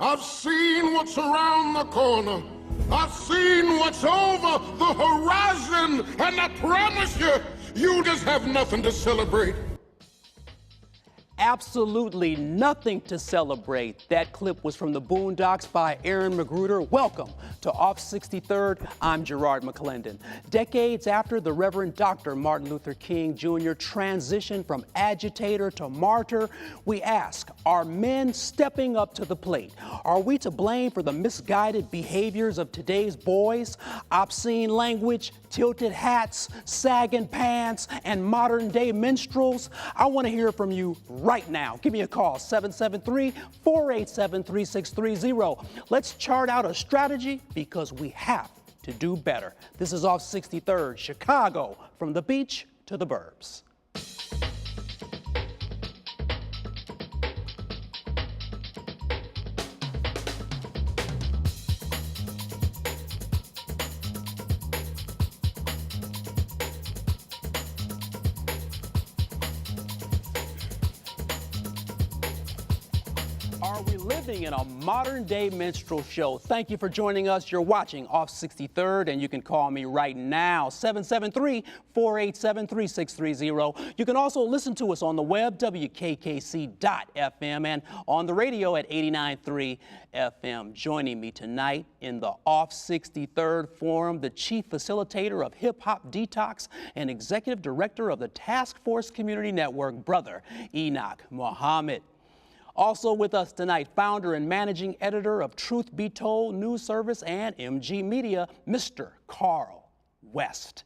I've seen what's around the corner. I've seen what's over the horizon. And I promise you, you just have nothing to celebrate. Absolutely nothing to celebrate. That clip was from the Boondocks by Aaron McGruder. Welcome to Off 63rd. I'm Garrard McClendon. Decades after the Reverend Dr. Martin Luther King Jr. transitioned from agitator to martyr, we ask, are men stepping up to the plate? Are we to blame for the misguided behaviors of today's boys? Obscene language, tilted hats, sagging pants, and modern-day minstrels? I want to hear from you right now. Give me a call, 773-487-3630. Let's chart out a strategy because we have to do better. This is Off 63rd, Chicago, from the beach to the burbs. Are we living in a modern-day minstrel show? Thank you for joining us. You're watching Off 63rd, and you can call me right now, 773-487-3630. You can also listen to us on the web, WKKC.FM, and on the radio at 89.3 FM. Joining me tonight in the Off 63rd Forum, the chief facilitator of Hip Hop Detox and executive director of the Task Force Community Network, Brother Enoch Muhammad. Also with us tonight, founder and managing editor of Truth Be Told News Service and MG Media, Mr. Carl West.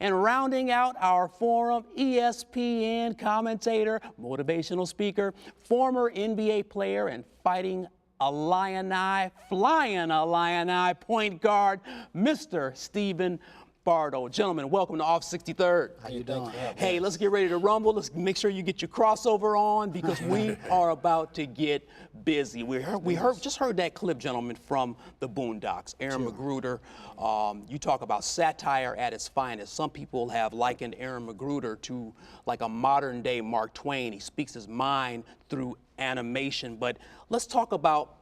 And rounding out our forum, ESPN commentator, motivational speaker, former NBA player, and fighting Illini, flying Illini point guard, Mr. Stephen Bardo. Gentlemen, welcome to Off 63rd. How you doing? Hey, let's get ready to rumble. Let's make sure you get your crossover on because we are about to get busy. Just heard that clip, gentlemen, from the Boondocks. Aaron McGruder. You talk about satire at its finest. Some people have likened Aaron McGruder to like a modern day Mark Twain. He speaks his mind through animation. But let's talk about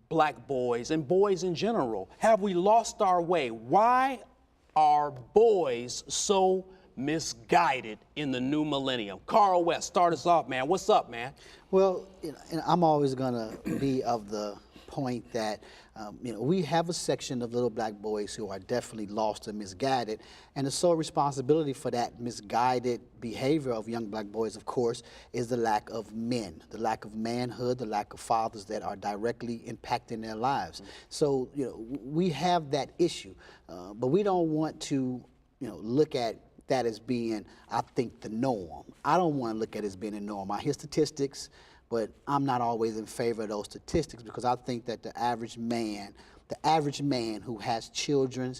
black boys and boys in general. Have we lost our way? Why are boys so misguided in the new millennium? Carl West, start us off, man. What's up, man? Well, I'm always going to be of the point that we have a section of little black boys who are definitely lost and misguided, and the sole responsibility for that misguided behavior of young black boys, of course, is the lack of men, the lack of manhood, the lack of fathers that are directly impacting their lives. So, we have that issue, but we don't want to, look at that as being, I think, the norm. I don't want to look at it as being a norm. I hear statistics, but I'm not always in favor of those statistics because I think that the average man who has children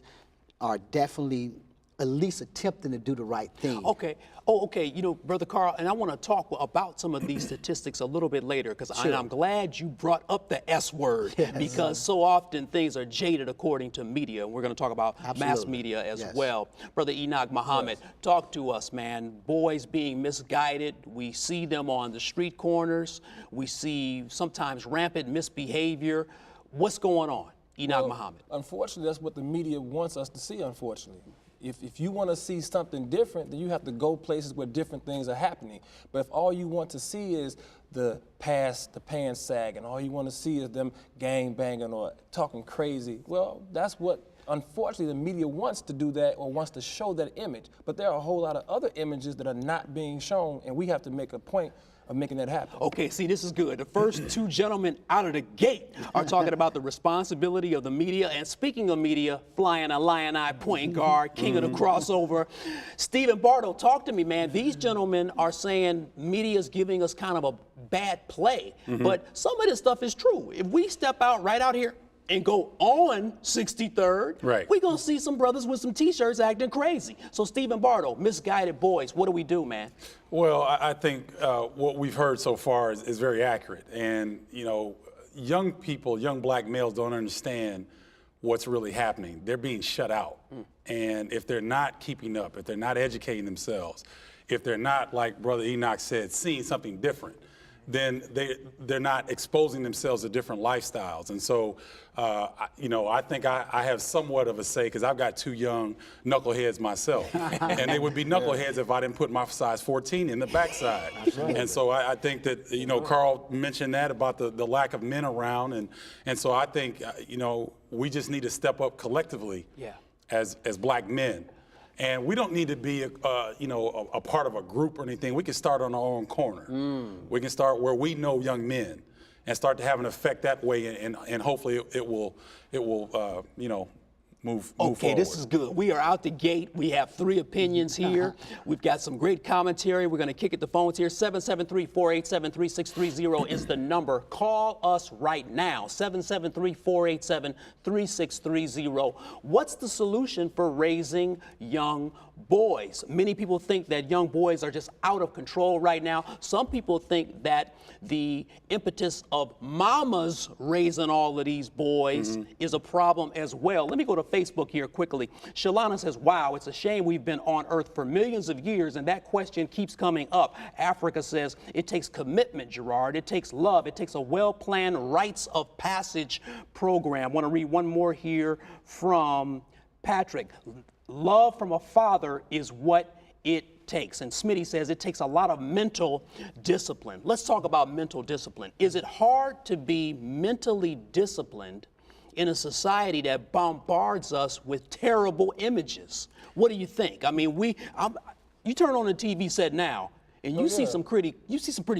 are definitely at least attempting to do the right thing. Okay. Oh, okay. Brother Carl, and I want to talk about some of these statistics a little bit later because I'm glad you brought up the S word because so often things are jaded according to media. And we're going to talk about mass media as well. Brother Enoch Muhammad, talk to us, man. Boys being misguided. We see them on the street corners. We see sometimes rampant misbehavior. What's going on, Enoch Muhammad? Unfortunately, that's what the media wants us to see, unfortunately. If you want to see something different, then you have to go places where different things are happening. But if all you want to see is the pants sagging, all you want to see is them gang banging or talking crazy, well, that's what, unfortunately, the media wants to do that or wants to show that image. But there are a whole lot of other images that are not being shown, and we have to make a point of making that happen. Okay, see, this is good. The first two gentlemen out of the gate are talking about the responsibility of the media. And speaking of media, flying Illini point guard, king of the crossover. Stephen Bardo, talk to me, man. These gentlemen are saying media's giving us kind of a bad play. But some of this stuff is true. If we step right out here and go on 63rd, we're going to see some brothers with some T-shirts acting crazy. So, Stephen Bardo, misguided boys, what do we do, man? Well, I think what we've heard so far is very accurate. And, young people, young black males don't understand what's really happening. They're being shut out. And if they're not keeping up, if they're not educating themselves, if they're not, like Brother Enoch said, seeing something different, then they're not exposing themselves to different lifestyles. And so, I think I have somewhat of a say because I've got 2 young knuckleheads myself. And they would be knuckleheads if I didn't put my size 14 in the backside. And so I think that, Carl mentioned that about the lack of men around. And so I think, we just need to step up collectively as black men. And we don't need to be, a part of a group or anything. We can start on our own corner. We can start where we know young men and start to have an effect that way, and hopefully it will move Okay, forward. this is good. We are out the gate. We have 3 opinions here. We've got some great commentary. We're going to kick at the phones here. 773-487-3630 is the number. Call us right now. 773-487-3630. What's the solution for raising young boys? Many people think that young boys are just out of control right now. Some people think that the impetus of mamas raising all of these boys is a problem as well. Let me go to Facebook here quickly. Shalana says, wow, it's a shame we've been on Earth for millions of years, and that question keeps coming up. Africa says, it takes commitment, Gerard. It takes love. It takes a well-planned rites of passage program. I want to read one more here from Patrick. Love from a father is what it takes. And Smitty says it takes a lot of mental discipline. Let's talk about mental discipline. Is it hard to be mentally disciplined in a society that bombards us with terrible images? What do you think? I mean, you turn on the TV set now, and you see some pretty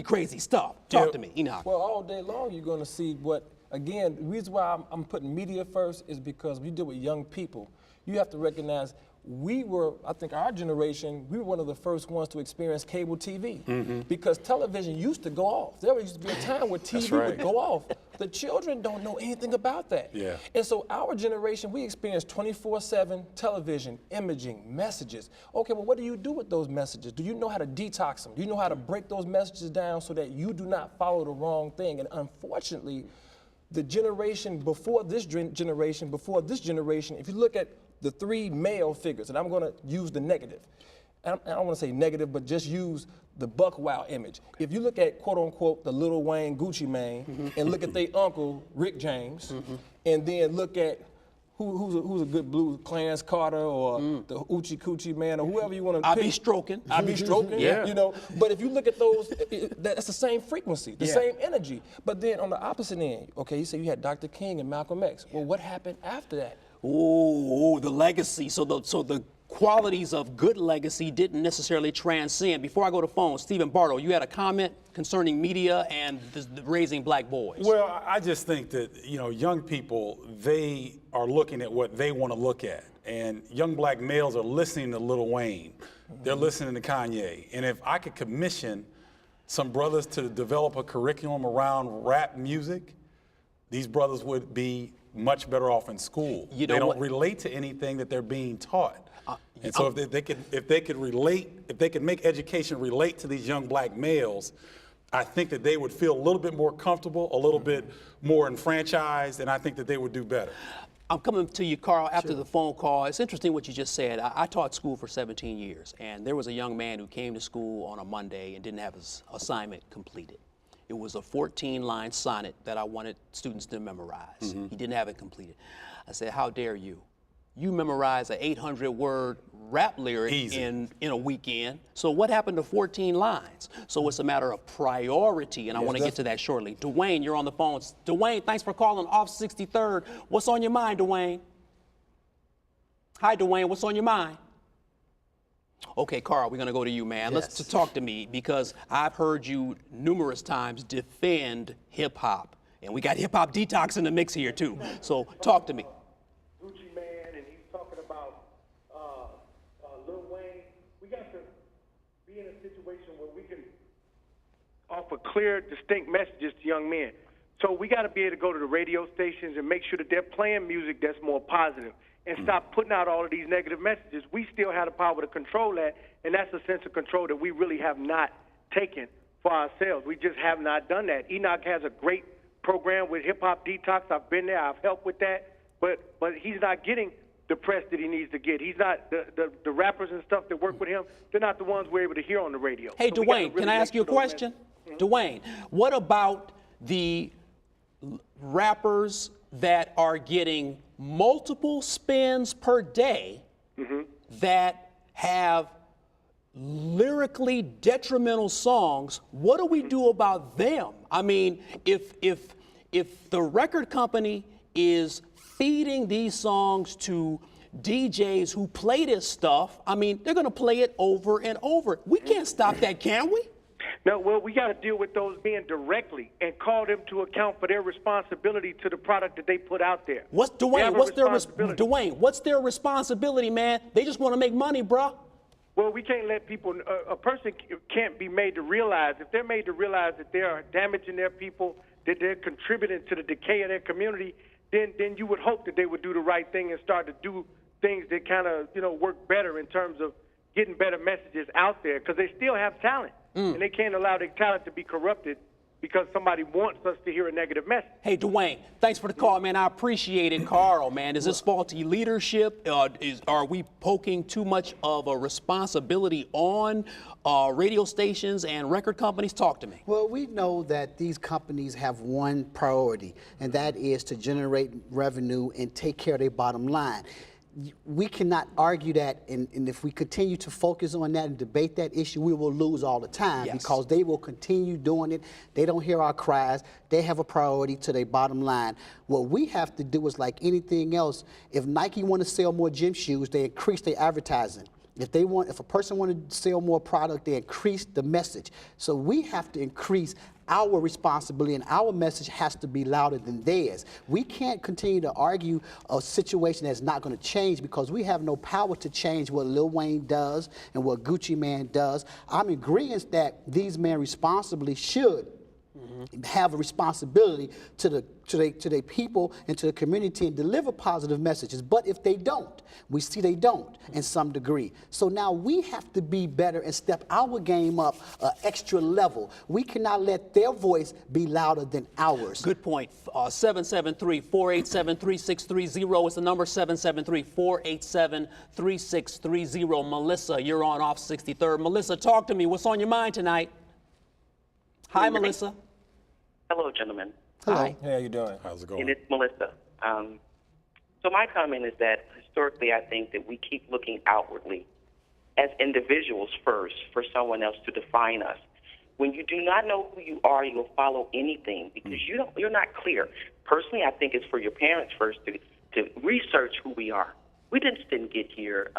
crazy stuff. Talk to me, Enoch. Well, all day long you're going to see what. Again, the reason why I'm putting media first is because we deal with young people. You have to recognize I think our generation, we were one of the first ones to experience cable TV because television used to go off. There used to be a time where TV would go off. The children don't know anything about that. Yeah. And so our generation, we experienced 24/7 television, imaging, messages. Okay, well, what do you do with those messages? Do you know how to detox them? Do you know how to break those messages down so that you do not follow the wrong thing? And unfortunately, the generation before this generation, if you look at the 3 male figures, and I'm going to use the negative. I don't want to say negative, but just use the buck wild image. If you look at, quote unquote, the Lil Wayne Gucci Mane, and look at their uncle, Rick James, and then look at who's a good blues, Clarence Carter or the Oochie Coochie Man or whoever you want to pick. I be stroking. Yeah. But if you look at those, that's the same frequency, the same energy. But then on the opposite end, okay, you say you had Dr. King and Malcolm X. Well, what happened after that? Oh, the legacy. So the qualities of good legacy didn't necessarily transcend. Before I go to phone, Stephen Bartow, you had a comment concerning media and the raising black boys. Well, I just think that, young people, they are looking at what they want to look at. And young black males are listening to Lil Wayne. They're listening to Kanye. And if I could commission some brothers to develop a curriculum around rap music, these brothers would be much better off in school. They don't relate to anything that they're being taught. And so if they could make education relate to these young black males, I think that they would feel a little bit more comfortable, a little bit more enfranchised, and I think that they would do better. I'm coming to you, Carl, after the phone call. It's interesting what you just said. I taught school for 17 years, and there was a young man who came to school on a Monday and didn't have his assignment completed. It was a 14-line sonnet that I wanted students to memorize. He didn't have it completed. I said, how dare you? You memorize an 800-word rap lyric in a weekend. So what happened to 14 lines? So it's a matter of priority, and I want to get to that shortly. Dwayne, you're on the phone. Dwayne, thanks for calling off 63rd. What's on your mind, Dwayne? Hi, Dwayne. What's on your mind? Okay, Carl, we're going to go to you, man. Let's talk to me, because I've heard you numerous times defend hip-hop, and we got hip-hop detox in the mix here, too. So talk to me. Gucci Man, and he's talking about Lil Wayne. We got to be in a situation where we can offer clear, distinct messages to young men. So we got to be able to go to the radio stations and make sure that they're playing music that's more positive and stop putting out all of these negative messages. We still have the power to control that, and that's a sense of control that we really have not taken for ourselves. We just have not done that. Enoch has a great program with Hip Hop Detox. I've been there. I've helped with that. But he's not getting the press that he needs to get. He's not, the rappers and stuff that work with him, they're not the ones we're able to hear on the radio. Hey, so Dwayne, can I ask you a question? Dwayne, what about the rappers that are getting multiple spins per day that have lyrically detrimental songs? What do we do about them? I mean, if the record company is feeding these songs to DJs who play this stuff, I mean, they're going to play it over and over. We can't stop that, can we? No, well, we got to deal with those men directly and call them to account for their responsibility to the product that they put out there. Dwayne, what's their responsibility, man? They just want to make money, bruh. Well, we can't let people, a person can't be made to realize, if they're made to realize that they are damaging their people, that they're contributing to the decay of their community, then you would hope that they would do the right thing and start to do things that kind of, work better in terms of getting better messages out there, because they still have talent. And they can't allow their talent to be corrupted because somebody wants us to hear a negative message. Hey, Dwayne, thanks for the call, man. I appreciate it. Carl, man, is this faulty leadership? Are we poking too much of a responsibility on radio stations and record companies? Talk to me. Well, we know that these companies have one priority, and that is to generate revenue and take care of their bottom line. We cannot argue that, and if we continue to focus on that and debate that issue, we will lose all the time because they will continue doing it. They don't hear our cries. They have a priority to their bottom line. What we have to do is like anything else. If Nike want to sell more gym shoes, they increase their advertising. If a person want to sell more product, they increase the message. So we have to increase our responsibility, and our message has to be louder than theirs. We can't continue to argue a situation that's not going to change because we have no power to change what Lil Wayne does and what Gucci Mane does. I'm in agreement that these men responsibly should have a responsibility to their people and to the community and deliver positive messages. But if they don't, we see they don't in some degree. So now we have to be better and step our game up an extra level. We cannot let their voice be louder than ours. Good point. 773-487-3630 is the number, 773-487-3630. Melissa, you're on Off 63rd. Melissa, talk to me. What's on your mind tonight? Hi, Melissa. Hello, gentlemen. Hello. Hi. Hey, how you doing? How's it going? And it's Melissa. So my comment is that historically I think that we keep looking outwardly as individuals first for someone else to define us. When you do not know who you are, you'll follow anything because you're not clear. Personally, I think it's for your parents first to research who we are. We just didn't get here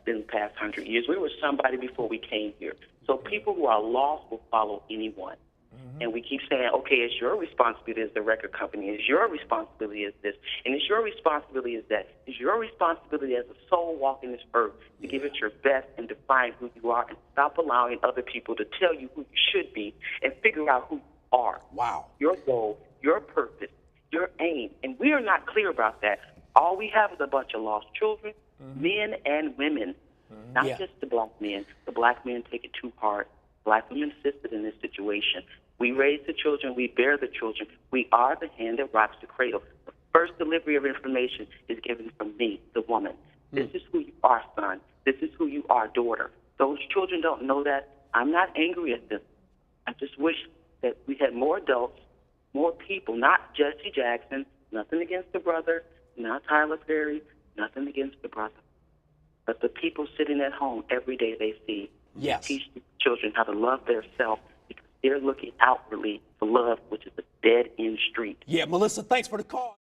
in the past 100 years. We were somebody before we came here. So people who are lost will follow anyone. And we keep saying, okay, it's your responsibility as the record company, it's your responsibility as this, and it's your responsibility as that. It's your responsibility as a soul walking this earth to give it your best and define who you are and stop allowing other people to tell you who you should be and figure out who you are. Wow. Your goal, your purpose, your aim. And we are not clear about that. All we have is a bunch of lost children, men and women, not just the black men. The black men take it too hard. Black women assisted in this situation. We raise the children. We bear the children. We are the hand that rocks the cradle. The first delivery of information is given from me, the woman. This is who you are, son. This is who you are, daughter. Those children don't know that. I'm not angry at them. I just wish that we had more adults, more people, not Jesse Jackson, nothing against the brother, not Tyler Perry, nothing against the brother. But the people sitting at home every day they see. Yes. Teach the children how to love their self because they're looking outwardly for love, which is a dead-end street. Yeah, Melissa, thanks for the call.